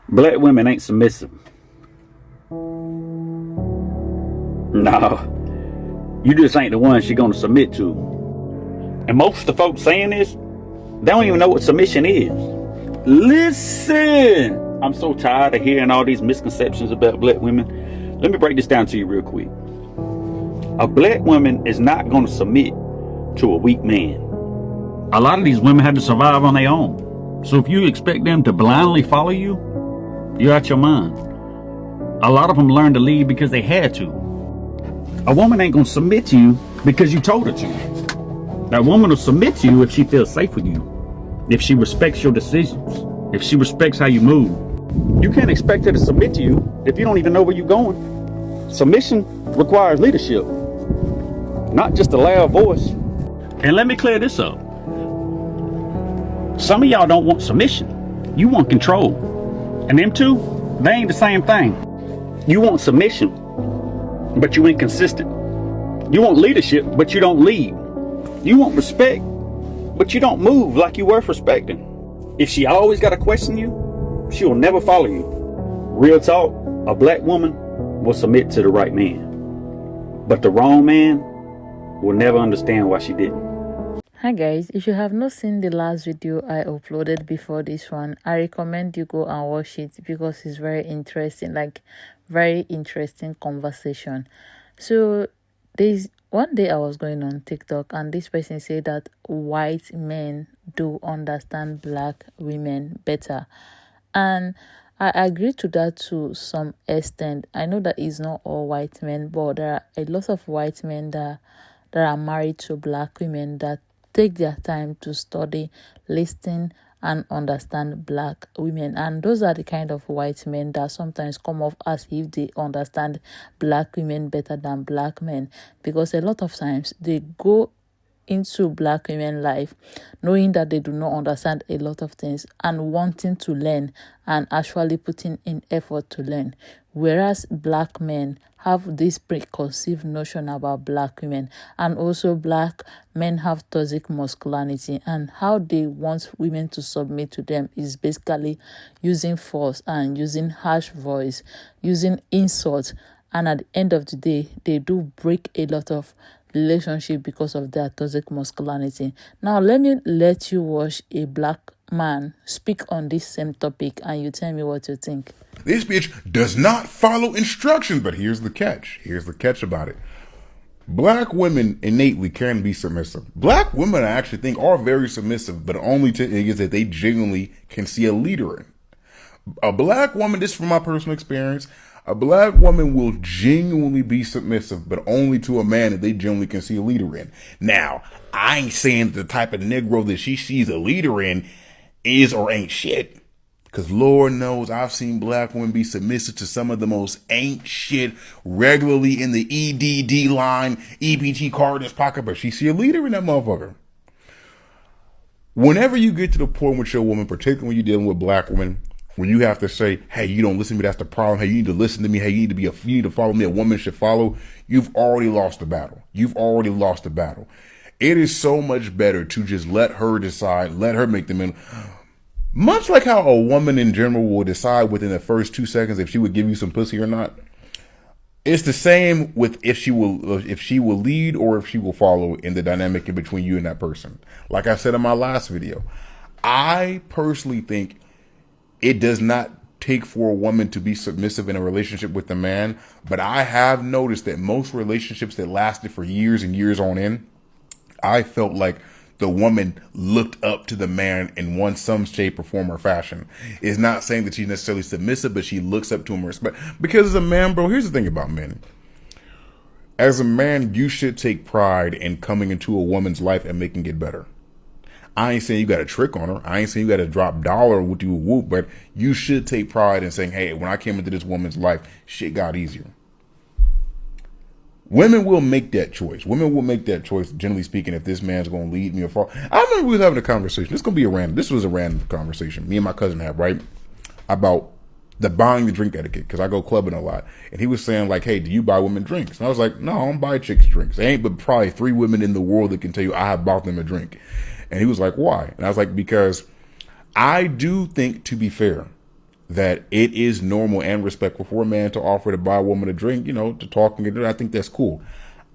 Black women ain't submissive. No, you just ain't the one she gonna submit to. And most of the folks saying this, they don't even know what submission is. Listen, I'm so tired of hearing all these misconceptions about black women. Let me break this down to you real quick. A black woman is not gonna submit to a weak man. A lot of these women had to survive on their own. So if you expect them to blindly follow you, you're out your mind. A lot of them learned to lead because they had to. A woman ain't gonna submit to you because you told her to. That woman will submit to you if she feels safe with you, if she respects your decisions, if she respects how you move. You can't expect her to submit to you if you don't even know where you're going. Submission requires leadership, not just a loud voice. And let me clear this up. Some of y'all don't want submission. You want control. And them two, they ain't the same thing. You want submission, but you inconsistent. You want leadership, but you don't lead. You want respect, but you don't move like you worth respecting. If she always got to question you, she will never follow you. Real talk, a black woman will submit to the right man, but the wrong man will never understand why she didn't. Hi guys, if you have not seen the last video I uploaded before this one, I recommend you go and watch it because it's very interesting, very interesting conversation. So there's one day I was going on TikTok and this person said that white men do understand black women better. And I agree to that to some extent. I know that it's not all white men, but there are a lot of white men that are married to black women that take their time to study, listen, and understand black women. And those are the kind of white men that sometimes come off as if they understand black women better than black men, because a lot of times they go into black women life knowing that they do not understand a lot of things and wanting to learn and actually putting in effort to learn, whereas black men have this preconceived notion about black women. And also black men have toxic masculinity, and how they want women to submit to them is basically using force and using harsh voice, using insults, and at the end of the day they do break a lot of relationship because of their toxic masculinity. Now let me let you watch a black man speak on this same topic and you tell me what you think. This bitch does not follow instructions, but here's the catch. Here's the catch about it. Black women innately can be submissive. Black women, I actually think, are very submissive, but only to niggas that they genuinely can see a leader in. A black woman, this is from my personal experience, a black woman will genuinely be submissive, but only to a man that they genuinely can see a leader in. Now, I ain't saying the type of Negro that she sees a leader in is or ain't shit. Because Lord knows I've seen black women be submissive to some of the most ain't shit regularly in the EDD line, EBT card in his pocket, but she see a leader in that motherfucker. Whenever you get to the point with your woman, particularly when you're dealing with black women, when you have to say, hey, you don't listen to me, that's the problem. Hey, you need to listen to me. Hey, you need to follow me. A woman should follow. You've already lost the battle. You've already lost the battle. It is so much better to just let her decide, let her make the men. Much like how a woman in general will decide within the first 2 seconds if she would give you some pussy or not. It's the same with if she will lead or if she will follow in the dynamic in between you and that person. Like I said in my last video, I personally think it does not take for a woman to be submissive in a relationship with a man, but I have noticed that most relationships that lasted for years and years on end, I felt like the woman looked up to the man in some shape or form or fashion. It's not saying that she's necessarily submissive, but she looks up to him with respect. Because as a man, bro, here's the thing about men. As a man, you should take pride in coming into a woman's life and making it better. I ain't saying you got to trick on her. I ain't saying you got to drop dollar with you a whoop, but you should take pride in saying, hey, when I came into this woman's life, shit got easier. Women will make that choice. Women will make that choice, generally speaking, if this man's going to lead me or fall. I remember we was having a conversation. This was a random conversation me and my cousin had, right? About the buying the drink etiquette, because I go clubbing a lot. And he was saying, like, hey, do you buy women drinks? And I was like, no, I don't buy chicks drinks. There ain't but probably 3 women in the world that can tell you I have bought them a drink. And he was like, why? And I was like, because I do think, to be fair, that it is normal and respectful for a man to offer to buy a woman a drink, to talk and get it. I think that's cool.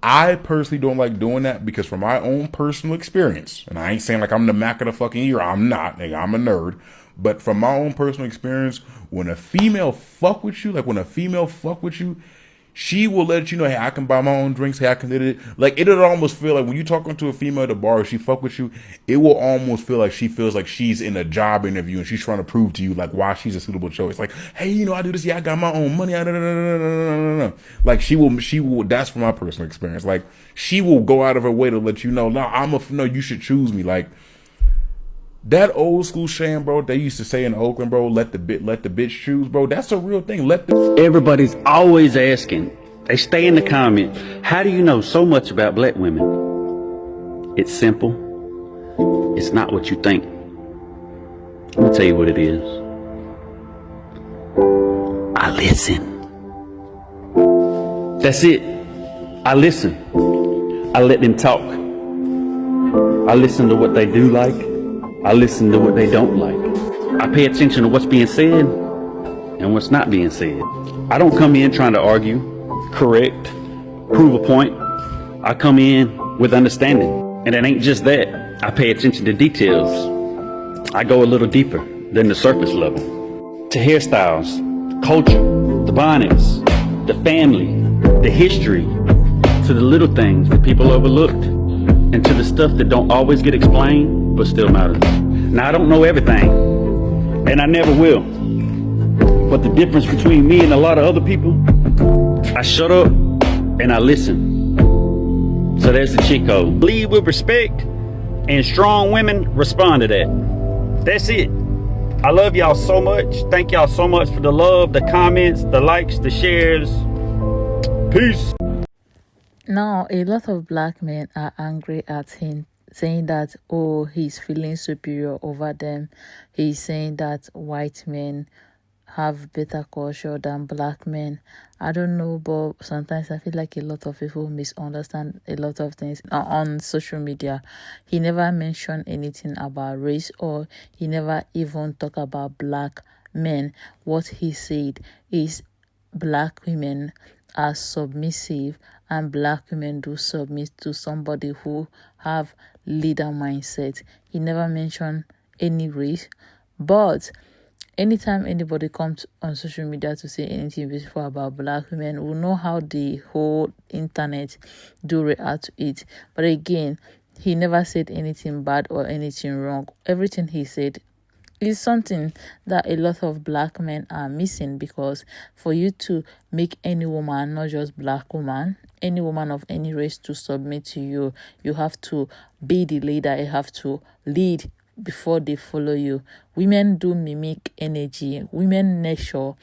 I personally don't like doing that because from my own personal experience, and I ain't saying like I'm the Mac of the fucking year, I'm not, nigga, I'm a nerd. But from my own personal experience, when a female fuck with you, she will let you know, hey, I can buy my own drinks. Hey, I can do it. Like, it'll almost feel like when you talking to a female at the bar, if she fuck with you, it will almost feel like she feels like she's in a job interview and she's trying to prove to you, like, why she's a suitable choice. Like, hey, I do this. Yeah, I got my own money. Like, she will, that's from my personal experience. Like, she will go out of her way to let you know, no, you should choose me. Like, that old school saying, bro, they used to say in Oakland, bro, let the bitch choose, bro. That's a real thing. Everybody's always asking. They stay in the comment. How do you know so much about black women? It's simple. It's not what you think. Let me tell you what it is. I listen. That's it. I listen. I let them talk. I listen to what they do like. I listen to what they don't like. I pay attention to what's being said and what's not being said. I don't come in trying to argue, correct, prove a point. I come in with understanding. And it ain't just that. I pay attention to details. I go a little deeper than the surface level. To hairstyles, culture, the bonnets, the family, the history, to the little things that people overlooked, and to the stuff that don't always get explained but still matters. Now, I don't know everything, and I never will. But the difference between me and a lot of other people, I shut up and I listen. So there's the cheat code. Lead with respect, and strong women respond to that. That's it. I love y'all so much. Thank y'all so much for the love, the comments, the likes, the shares. Peace. Now, a lot of black men are angry at him, saying that, oh, he's feeling superior over them. He's saying that white men have better culture than black men. I don't know, but sometimes I feel like a lot of people misunderstand a lot of things on social media. He never mentioned anything about race, or he never even talked about black men. What he said is black women are submissive and black women do submit to somebody who have leader mindset. He never mentioned any race, but anytime anybody comes on social media to say anything beautiful about black women, we know how the whole internet do react to it. But again, he never said anything bad or anything wrong. Everything he said is something that a lot of black men are missing, because for you to make any woman, not just black woman, any woman of any race to submit to you, you have to be the leader. You have to lead before they follow you. Women do mimic energy. Women nature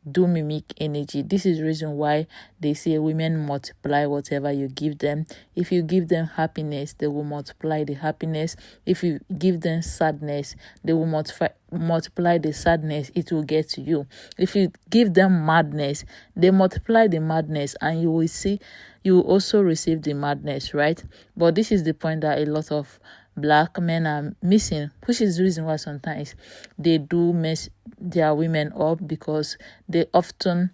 do mimic energy. This is the reason why they say women multiply whatever you give them. If you give them happiness, they will multiply the happiness. If you give them sadness, they will multiply the sadness. It will get to you. If you give them madness, they multiply the madness, and you will see, you will also receive the madness, right? But this is the point that a lot of black men are missing, which is the reason why sometimes they do mess their women up, because they often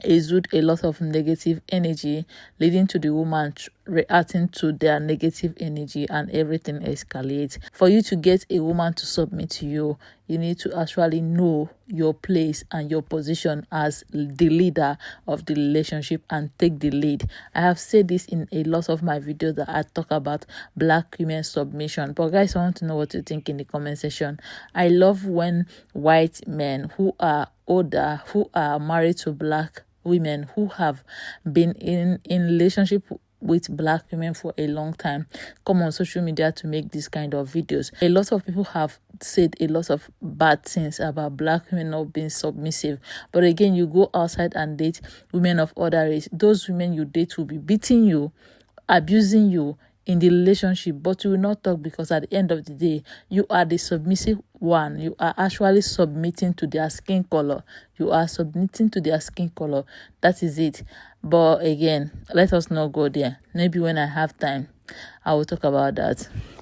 exude a lot of negative energy, leading to the woman reacting to their negative energy, and everything escalates. For you to get a woman to submit to you, you need to actually know your place and your position as the leader of the relationship and take the lead. I have said this in a lot of my videos that I talk about black women submission. But guys, I want to know what you think in the comment section. I love when white men who are older, who are married to black women, who have been in relationship with black women for a long time, come on social media to make this kind of videos. A lot of people have said a lot of bad things about black women not being submissive, but again, you go outside and date women of other race, those women you date will be beating you, abusing you in the relationship, but you will not talk, because at the end of the day, you are the submissive one. You are actually submitting to their skin color. You are submitting to their skin color. That is it. But again, let us not go there. Maybe when I have time, I will talk about that.